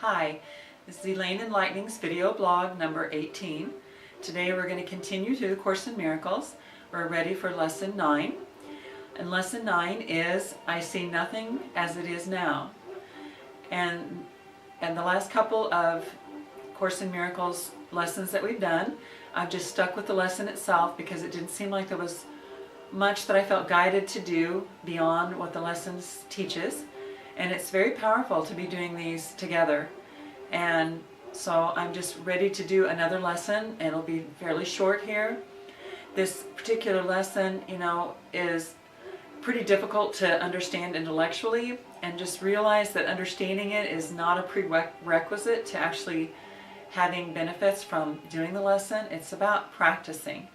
Hi, this is Elaine Enlightenings's video blog number 18. Today we're going to continue through the Course in Miracles. We're ready for Lesson 9. And Lesson 9 is, I see nothing as it is now. And the last couple of Course in Miracles lessons that we've done, I've just stuck with the lesson itself because it didn't seem like there was much that I felt guided to do beyond what the lesson teaches. And it's very powerful to be doing these together. And so I'm just ready to do another lesson, and it'll be fairly short here. This particular lesson, is pretty difficult to understand intellectually, and just realize that understanding it is not a prerequisite to actually having benefits from doing the lesson. It's about practicing.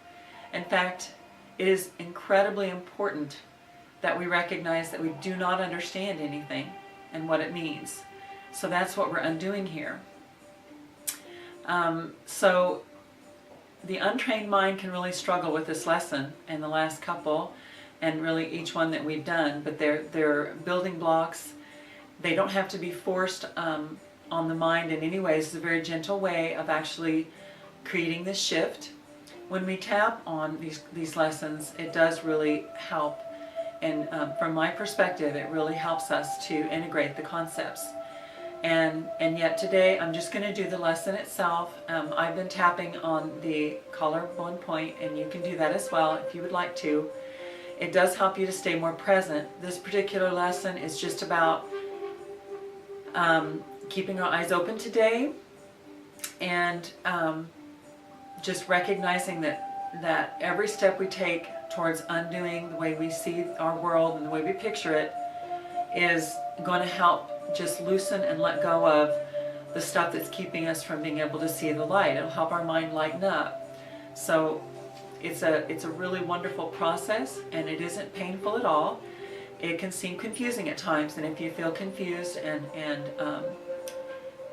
In fact, it is incredibly important that we recognize that we do not understand anything and what it means. So that's what we're undoing here. So the untrained mind can really struggle with this lesson and the last couple, and really each one that we've done, but they're building blocks. They don't have to be forced on the mind in any way. It's a very gentle way of actually creating this shift. When we tap on these lessons, it does really help. And from my perspective, it really helps us to integrate the concepts. And yet today, I'm just going to do the lesson itself. I've been tapping on the collarbone point, and you can do that as well if you would like to. It does help you to stay more present. This particular lesson is just about keeping our eyes open today, and just recognizing that every step we take towards undoing the way we see our world and the way we picture it is going to help just loosen and let go of the stuff that's keeping us from being able to see the light. It'll help our mind lighten up. So it's a really wonderful process, and it isn't painful at all. It can seem confusing at times, and if you feel confused and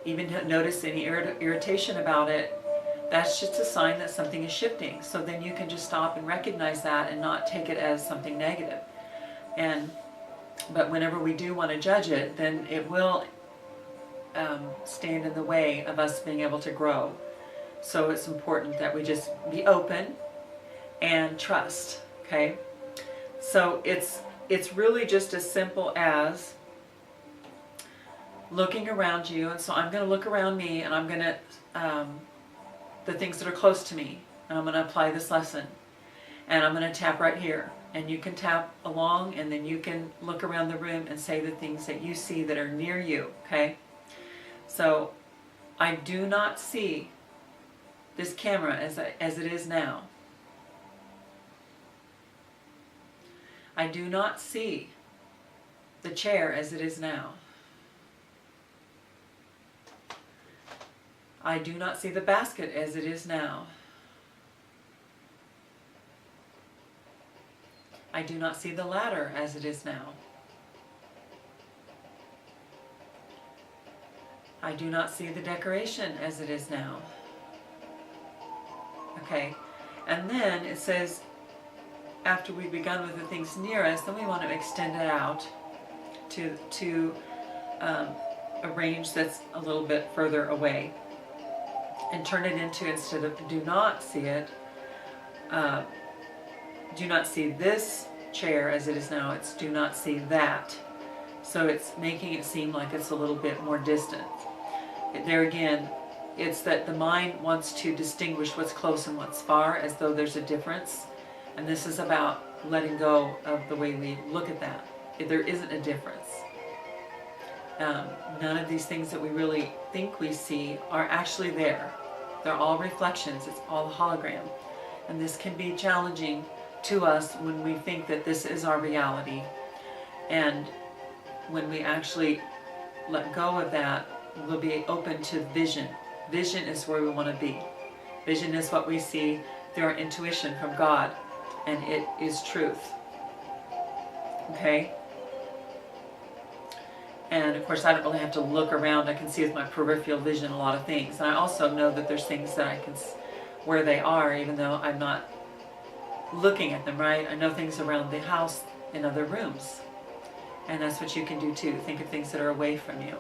even notice any irritation about it, that's just a sign that something is shifting. So then you can just stop and recognize that and not take it as something negative. But whenever we do want to judge it, then it will stand in the way of us being able to grow. So it's important that we just be open and trust. Okay? So it's really just as simple as looking around you. And so I'm going to look around me, and I'm going to the things that are close to me, and I'm going to apply this lesson, and I'm going to tap right here, and you can tap along, and then you can look around the room and say the things that you see that are near you. Okay, so I do not see this camera as it is now. I do not see the chair as it is now. I do not see the basket as it is now. I do not see the ladder as it is now. I do not see the decoration as it is now. Okay, and then it says, after we've begun with the things near us, then we want to extend it out to a range that's a little bit further away. And turn it into, instead of do not see it, do not see this chair as it is now, it's do not see that. So it's making it seem like it's a little bit more distant. There again, it's that the mind wants to distinguish what's close and what's far, as though there's a difference. And this is about letting go of the way we look at that. There isn't a difference. None of these things that we really think we see are actually there. They're all reflections. It's all a hologram. And this can be challenging to us when we think that this is our reality. And when we actually let go of that, we'll be open to vision. Vision is where we want to be. Vision is what we see through our intuition from God. And it is truth. Okay? And of course, I don't really have to look around. I can see with my peripheral vision a lot of things. And I also know that there's things that I can, where they are, even though I'm not looking at them, right? I know things around the house in other rooms. And that's what you can do too. Think of things that are away from you.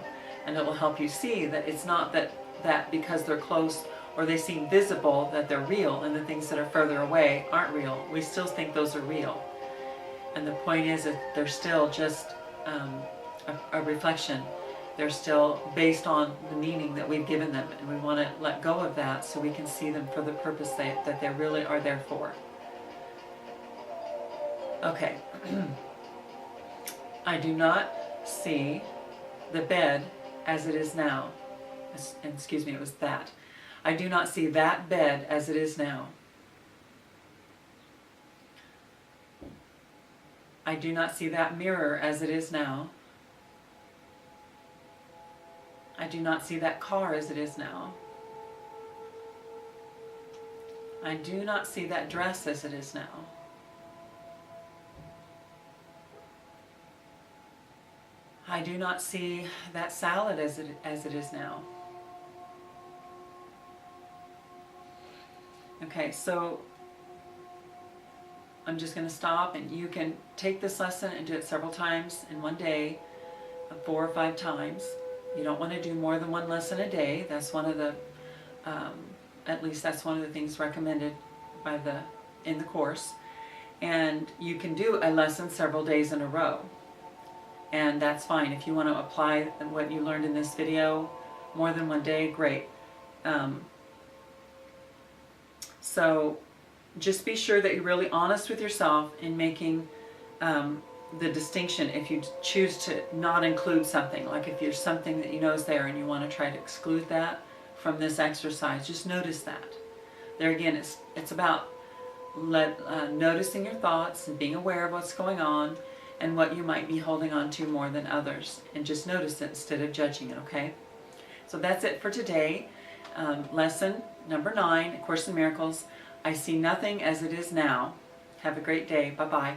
And it will help you see that it's not that because they're close or they seem visible that they're real, and the things that are further away aren't real. We still think those are real. And the point is that they're still just a reflection. They're still based on the meaning that we've given them, and we want to let go of that so we can see them for the purpose that they really are there for. Okay. I do not see the bed as it is now. Excuse me, it was that. I do not see that bed as it is now. I do not see that mirror as it is now. I do not see that car as it is now. I do not see that dress as it is now. I do not see that salad as it is now. Okay, so I'm just going to stop, and you can take this lesson and do it several times in one day, 4 or 5 times. You don't want to do more than one lesson a day. That's one of the, at least that's one of the things recommended by in the course. And you can do a lesson several days in a row. And that's fine. If you want to apply what you learned in this video more than one day, great. So just be sure that you're really honest with yourself in making the distinction if you choose to not include something. Like if there's something that you know is there and you want to try to exclude that from this exercise, just notice that. There again, it's about noticing your thoughts and being aware of what's going on and what you might be holding on to more than others. And just notice it instead of judging it, okay? So that's it for today. Lesson number 9, A Course in Miracles. I see nothing as it is now. Have a great day. Bye-bye.